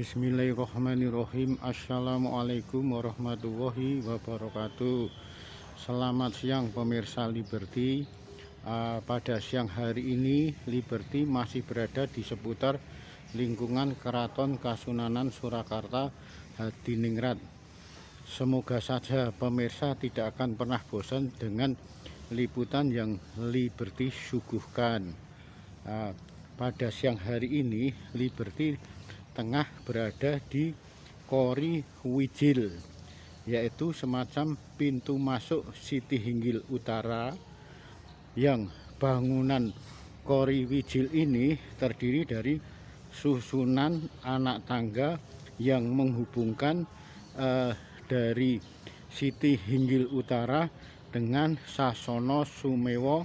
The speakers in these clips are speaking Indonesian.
Bismillahirrahmanirrahim. Assalamualaikum warahmatullahi wabarakatuh. Selamat siang pemirsa Liberty. Pada siang hari ini Liberty masih berada di seputar lingkungan Keraton Kasunanan Surakarta Hadiningrat. Semoga saja pemirsa tidak akan pernah bosan dengan liputan yang Liberty suguhkan. Pada siang hari ini Liberty tengah berada di Kori Wijil, yaitu semacam pintu masuk Siti Hinggil Utara, yang bangunan Kori Wijil ini terdiri dari susunan anak tangga yang menghubungkan dari Siti Hinggil Utara dengan Sasono Sumewo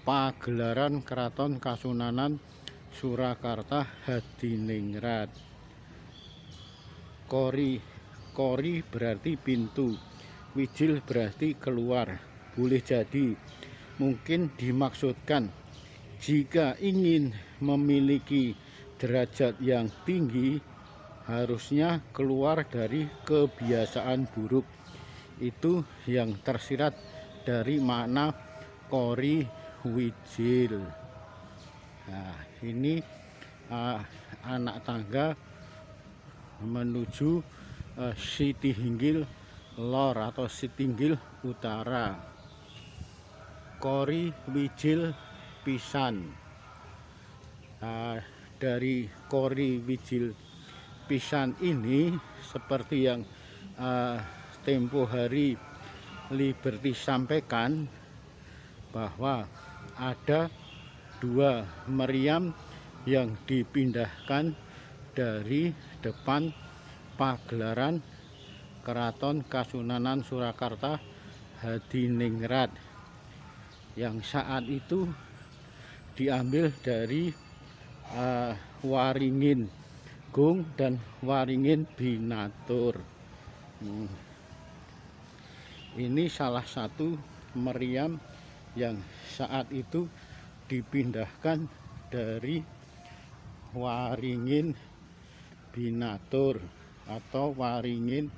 pagelaran Keraton Kasunanan Surakarta Hadiningrat. Kori berarti pintu, Wijil berarti keluar. Boleh jadi mungkin dimaksudkan jika ingin memiliki derajat yang tinggi harusnya keluar dari kebiasaan buruk. Itu yang tersirat dari makna Kori Wijil. Nah, ini anak tangga menuju Siti Hinggil Lor atau Siti Hinggil Utara. Kori Wijil pisan. Dari Kori Wijil pisan ini seperti yang tempo hari Liberty sampaikan, bahwa ada dua meriam yang dipindahkan dari depan pagelaran Keraton Kasunanan Surakarta Hadiningrat, yang saat itu diambil dari Waringin Gung dan Waringin Binatur. Ini salah satu meriam yang saat itu dipindahkan dari Waringin Binatur atau Waringin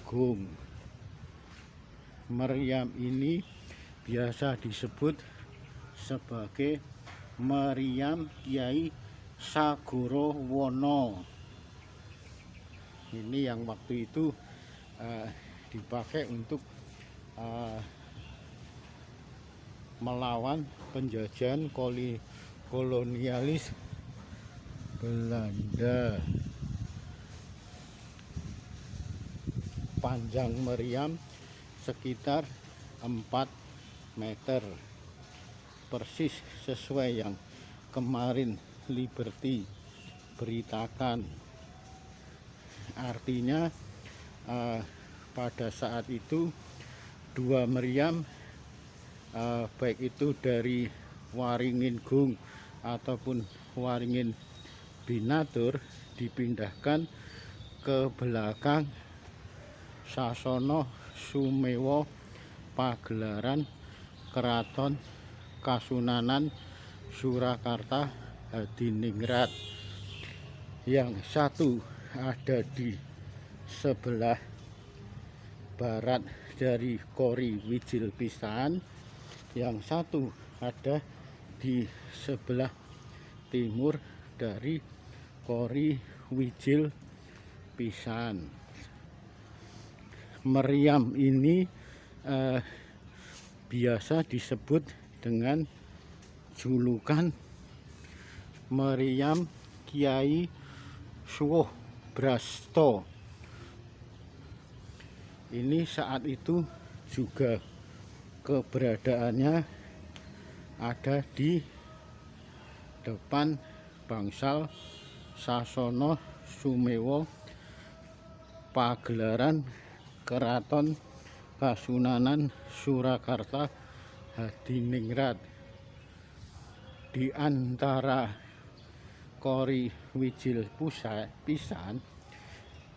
Gung. Meriam ini biasa disebut sebagai meriam Kyai Sagorowono. Ini yang waktu itu dipakai untuk melawan penjajahan kolonialis Belanda. Panjang meriam sekitar 4 meter, persis sesuai yang kemarin Liberty beritakan. Artinya pada saat itu dua meriam, baik itu dari Waringin Gung ataupun Waringin Binatur, dipindahkan ke belakang Sasono Sumewo pagelaran Keraton Kasunanan Surakarta Hadiningrat. Yang satu ada di sebelah barat dari Kori Wijil pisan, yang satu ada di sebelah timur dari Kori Wijil pisan. Meriam ini biasa disebut dengan julukan meriam Kyai Suwoh Brasto. Ini saat itu juga keberadaannya ada di depan bangsal Sasono Sumewo pagelaran Keraton Kasunanan Surakarta Hadiningrat. Di antara Kori Wijil pisan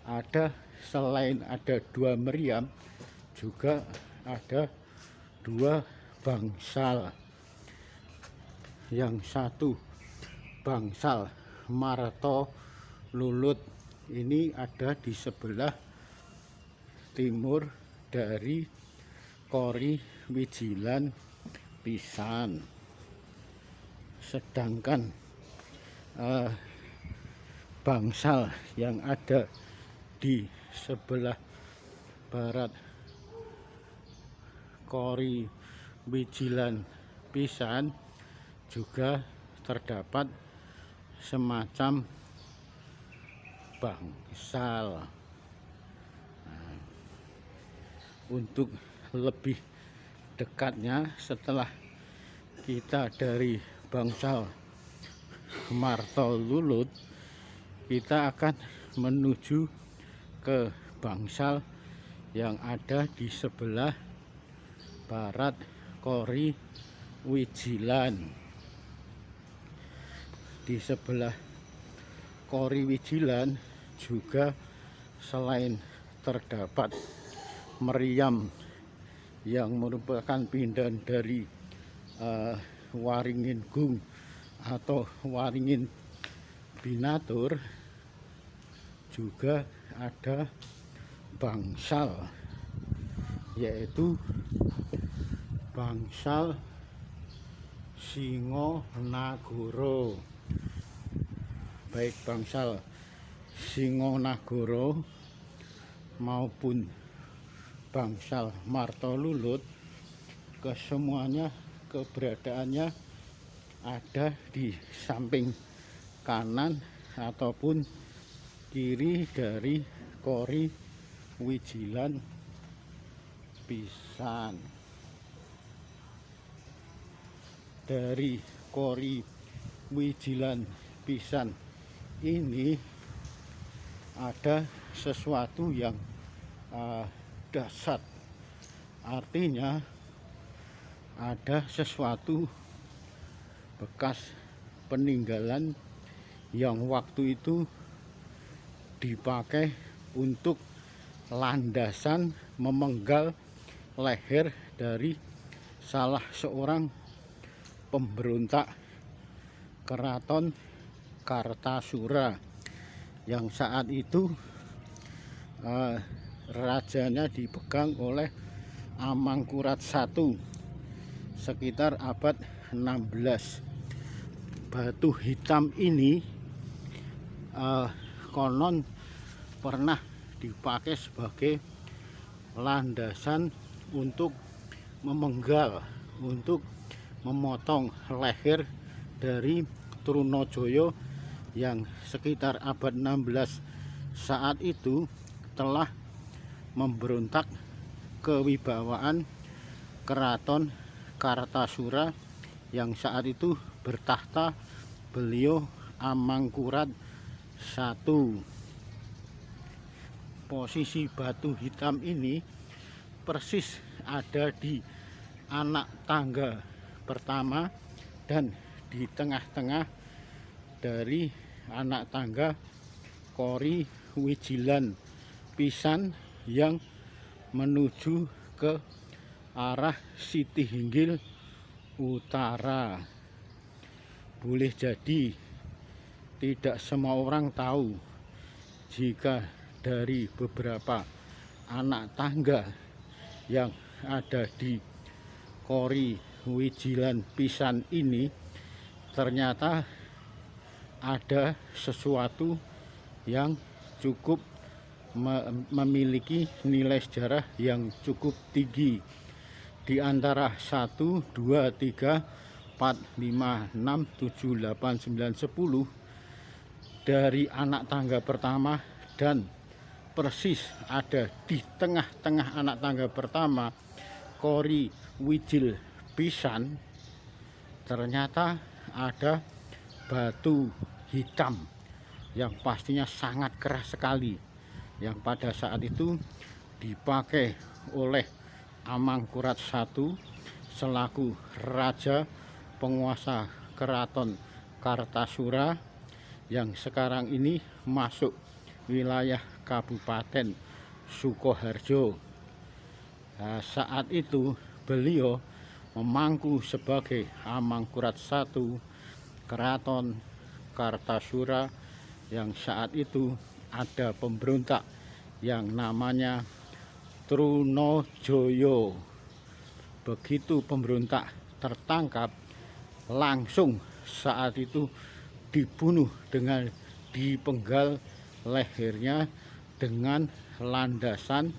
ada, selain ada dua meriam, juga ada dua bangsal. Yang satu bangsal Marto Lulut ini ada di sebelah timur dari Kori Wijilan Pisan. Sedangkan bangsal yang ada di sebelah barat Kori Wijilan Pisan juga terdapat semacam bangsal. Nah, untuk lebih dekatnya, setelah kita dari bangsal Martolulut, kita akan menuju ke bangsal yang ada di sebelah barat Kori Wijilan. Di sebelah Kori Wijilan juga selain terdapat meriam yang merupakan pindahan dari Waringin Gung atau Waringin Binatur, juga ada bangsal, yaitu bangsal Singonagoro. Baik bangsal Singonagoro maupun bangsal Martolulut, kesemuanya keberadaannya ada di samping kanan ataupun kiri dari Kori Wijilan Pisan. Dari Kori Wijilan Pisan ini ada sesuatu yang dahsyat. Artinya ada sesuatu bekas peninggalan yang waktu itu dipakai untuk landasan memenggal leher dari salah seorang pemberontak Keraton Kartasura yang saat itu rajanya dipegang oleh Amangkurat I sekitar abad 16. Batu hitam ini konon pernah dipakai sebagai landasan untuk memenggal, untuk memotong leher dari Trunojoyo yang sekitar abad 16 saat itu telah memberontak kewibawaan Keraton Kartasura yang saat itu bertahta beliau Amangkurat I. Posisi batu hitam ini persis ada di anak tangga pertama dan di tengah-tengah dari anak tangga Kori Wijilan Pisan yang menuju ke arah Sitihinggil Utara. Boleh jadi tidak semua orang tahu jika dari beberapa anak tangga yang ada di Kori Wijilan Pisan ini ternyata ada sesuatu yang cukup memiliki nilai sejarah yang cukup tinggi. Di antara 1, 2, 3, 4, 5, 6, 7, 8, 9, 10 dari anak tangga pertama, dan persis ada di tengah-tengah anak tangga pertama Kori Wijil Pisan, ternyata ada batu hitam yang pastinya sangat keras sekali, yang pada saat itu dipakai oleh Amangkurat I selaku raja penguasa Keraton Kartasura yang sekarang ini masuk wilayah Kabupaten Sukoharjo. Nah, saat itu beliau memangku sebagai Amangkurat I Keraton Kartasura yang saat itu ada pemberontak yang namanya Trunojoyo. Begitu pemberontak tertangkap, langsung saat itu dibunuh dengan dipenggal lehernya dengan landasan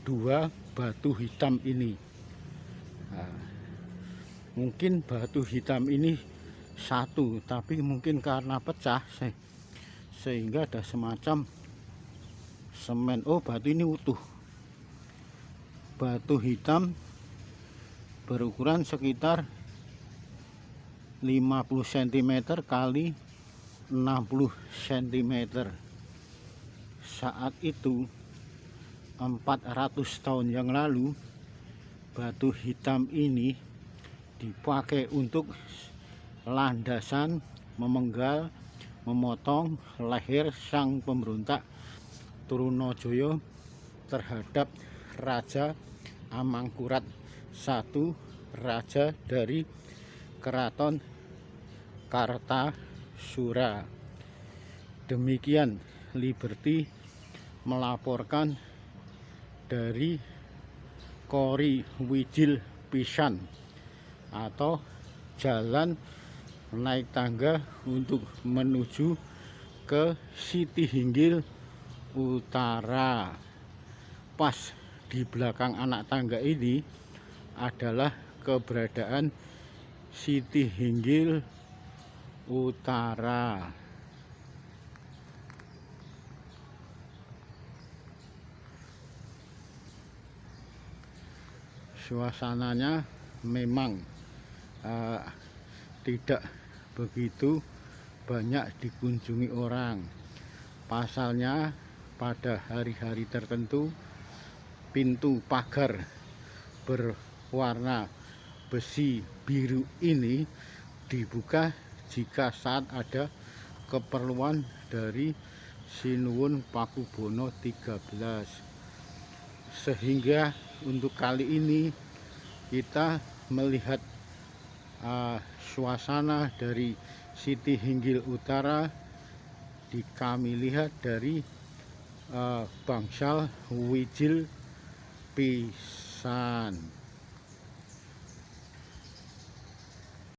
dua batu hitam ini. Mungkin batu hitam ini satu, tapi mungkin karena pecah sehingga ada semacam semen. Oh, batu ini utuh. Batu hitam berukuran sekitar 50 cm kali 60 cm. Saat itu 400 tahun yang lalu, batu hitam ini dipakai untuk landasan memenggal, memotong leher sang pemberontak Trunojoyo terhadap Raja Amangkurat I, raja dari Keraton Kartasura. Demikian Liberty melaporkan dari Kori Wijil Pisan, atau jalan naik tangga untuk menuju ke Siti Hinggil Utara. Pas di belakang anak tangga ini adalah keberadaan Siti Hinggil Utara. Suasananya memang tidak begitu banyak dikunjungi orang. Pasalnya pada hari-hari tertentu pintu pagar berwarna besi biru ini dibuka jika saat ada keperluan dari Sinuwun Pakubono 13. Sehingga untuk kali ini kita melihat suasana dari Siti Hinggil Utara kami lihat dari bangsal Wijil Pisan.